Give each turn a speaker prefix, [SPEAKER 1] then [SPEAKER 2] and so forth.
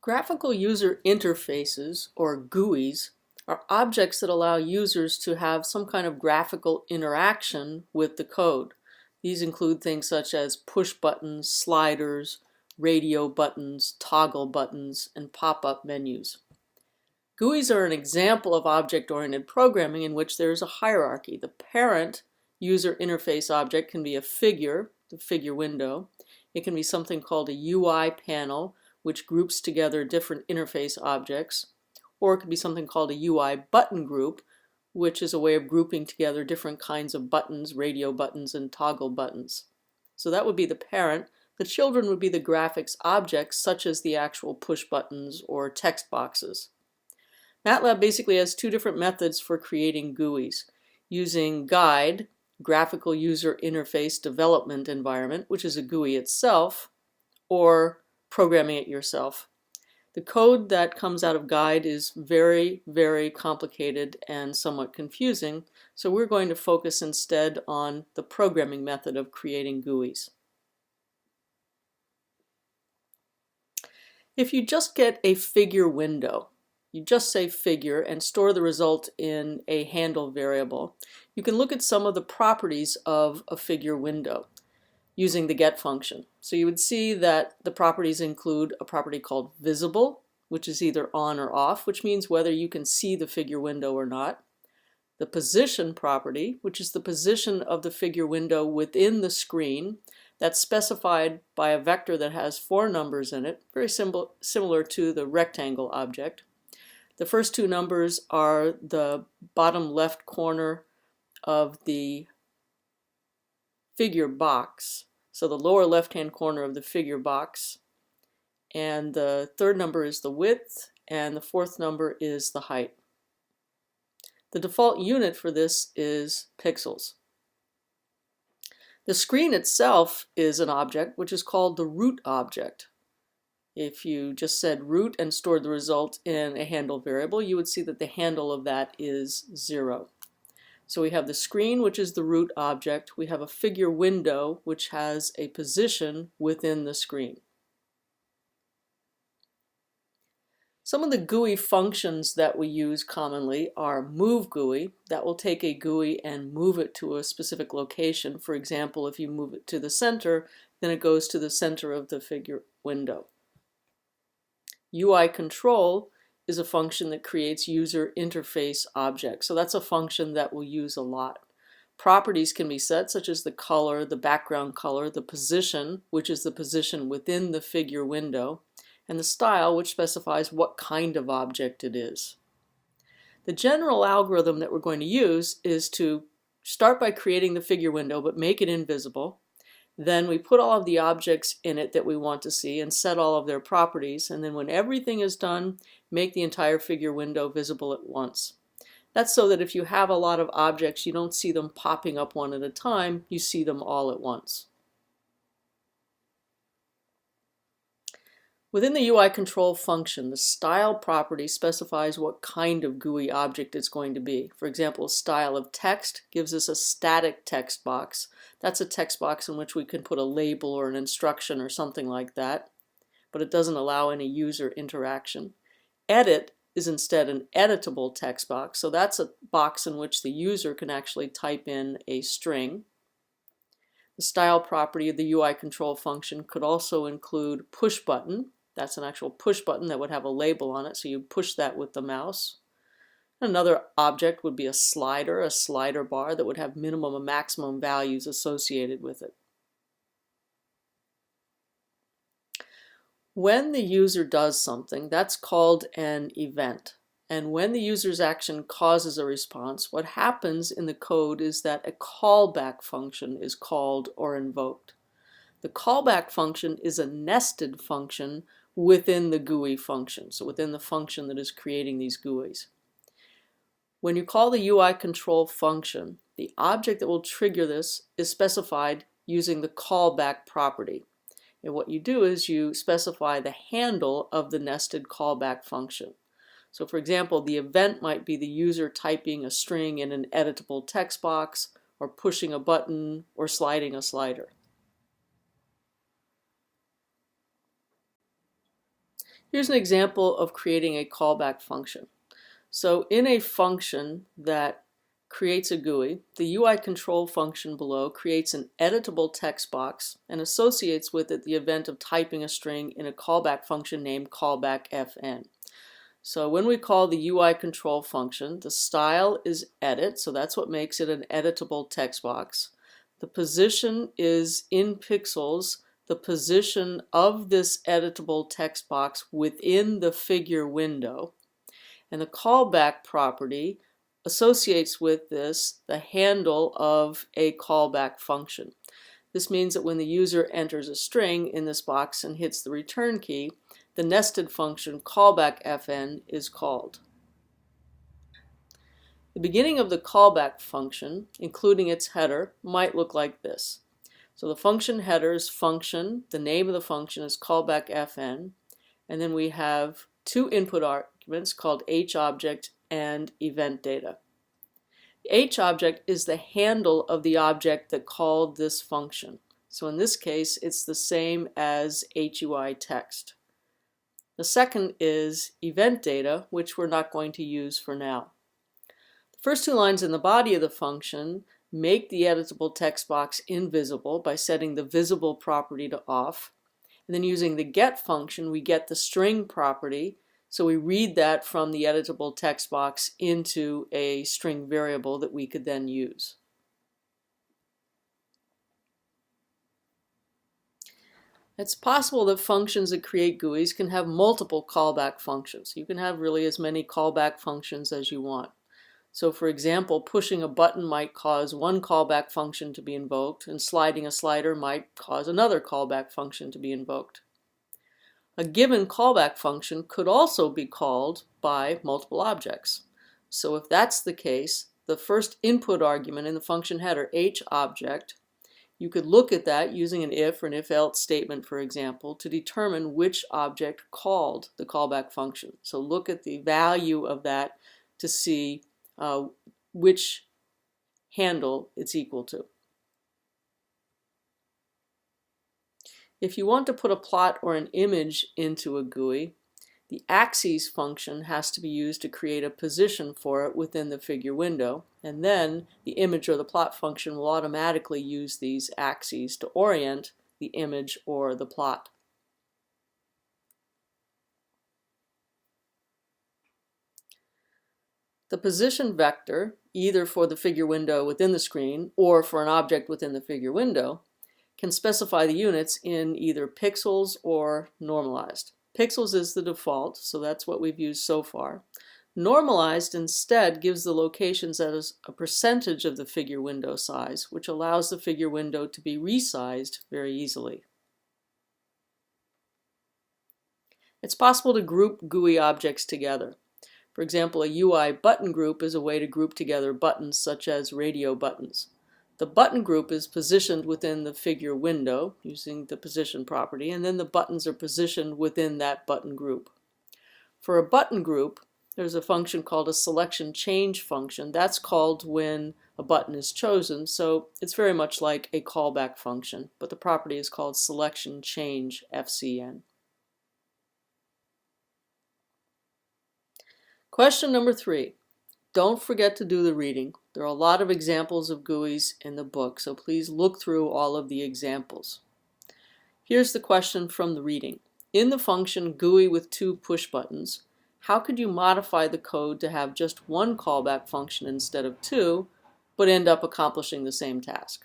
[SPEAKER 1] Graphical user interfaces, or GUIs, are objects that allow users to have some kind of graphical interaction with the code. These include things such as push buttons, sliders, radio buttons, toggle buttons, and pop-up menus. GUIs are an example of object-oriented programming in which there is a hierarchy. The parent user interface object can be a figure, the figure window. It can be something called a UI panel, which groups together different interface objects, or it could be something called a UI button group, which is a way of grouping together different kinds of buttons, radio buttons, and toggle buttons. So that would be the parent. The children would be the graphics objects, such as the actual push buttons or text boxes. MATLAB basically has two different methods for creating GUIs, using guide, graphical user interface development environment, which is a GUI itself, or programming it yourself. The code that comes out of guide is very, very complicated and somewhat confusing, so we're going to focus instead on the programming method of creating GUIs. If you just get a figure window, you just say figure and store the result in a handle variable, you can look at some of the properties of a figure window using the get function. So you would see that the properties include a property called visible, which is either on or off, which means whether you can see the figure window or not. The position property, which is the position of the figure window within the screen. That's specified by a vector that has 4 numbers in it, very similar to the rectangle object. The first 2 numbers are the bottom left corner of the figure box, so the lower left-hand corner of the figure box, and the third number is the width, and the fourth number is the height. The default unit for this is pixels. The screen itself is an object which is called the root object. If you just said root and stored the result in a handle variable, you would see that the handle of that is 0. So we have the screen, which is the root object. We have a figure window, which has a position within the screen. Some of the GUI functions that we use commonly are move GUI. That will take a GUI and move it to a specific location. For example, if you move it to the center, then it goes to the center of the figure window. UI control is a function that creates user interface objects. So that's a function that we'll use a lot. Properties can be set, such as the color, the background color, the position, which is the position within the figure window, and the style, which specifies what kind of object it is. The general algorithm that we're going to use is to start by creating the figure window, but make it invisible. Then we put all of the objects in it that we want to see and set all of their properties, and then when everything is done, make the entire figure window visible at once. That's so that if you have a lot of objects, you don't see them popping up one at a time, you see them all at once. Within the UI control function, the style property specifies what kind of GUI object it's going to be. For example, style of text gives us a static text box. That's a text box in which we can put a label or an instruction or something like that, but it doesn't allow any user interaction. Edit is instead an editable text box, so that's a box in which the user can actually type in a string. The style property of the UI control function could also include push button. That's an actual push button that would have a label on it, so you push that with the mouse. Another object would be a slider bar that would have minimum and maximum values associated with it. When the user does something, that's called an event. And when the user's action causes a response, what happens in the code is that a callback function is called or invoked. The callback function is a nested function within the GUI function, so within the function that is creating these GUIs. When you call the UI control function, the object that will trigger this is specified using the callback property. And what you do is you specify the handle of the nested callback function. So for example, the event might be the user typing a string in an editable text box, or pushing a button, or sliding a slider. Here's an example of creating a callback function. So in a function that creates a GUI, the UI control function below creates an editable text box and associates with it the event of typing a string in a callback function named callbackFN. So when we call the UI control function, the style is edit, so that's what makes it an editable text box. The position is in pixels, the position of this editable text box within the figure window. And the callback property associates with this the handle of a callback function. This means that when the user enters a string in this box and hits the return key, the nested function callbackFN is called. The beginning of the callback function, including its header, might look like this. So the function header is function, the name of the function is callbackFN, and then we have two input arguments called hObject and event data. The hObject is the handle of the object that called this function. So in this case, it's the same as HUI text. The second is event data, which we're not going to use for now. The first two lines in the body of the function make the editable text box invisible by setting the visible property to off. And then using the get function, we get the string property. So we read that from the editable text box into a string variable that we could then use. It's possible that functions that create GUIs can have multiple callback functions. You can have really as many callback functions as you want. So for example, pushing a button might cause one callback function to be invoked, and sliding a slider might cause another callback function to be invoked. A given callback function could also be called by multiple objects. So if that's the case, the first input argument in the function header, hObject, you could look at that using an if or an if-else statement, for example, to determine which object called the callback function. So look at the value of that to see which handle it's equal to. If you want to put a plot or an image into a GUI, the axes function has to be used to create a position for it within the figure window, and then the image or the plot function will automatically use these axes to orient the image or the plot. The position vector, either for the figure window within the screen or for an object within the figure window, can specify the units in either pixels or normalized. Pixels is the default, so that's what we've used so far. Normalized instead gives the locations as a percentage of the figure window size, which allows the figure window to be resized very easily. It's possible to group GUI objects together. For example, a UI button group is a way to group together buttons such as radio buttons. The button group is positioned within the figure window using the position property, and then the buttons are positioned within that button group. For a button group, there's a function called a selection change function. That's called when a button is chosen, so it's very much like a callback function, but the property is called selection change FCN. Question number 3. Don't forget to do the reading. There are a lot of examples of GUIs in the book, so please look through all of the examples. Here's the question from the reading. In the function GUI with 2 push buttons, how could you modify the code to have just one callback function instead of 2, but end up accomplishing the same task?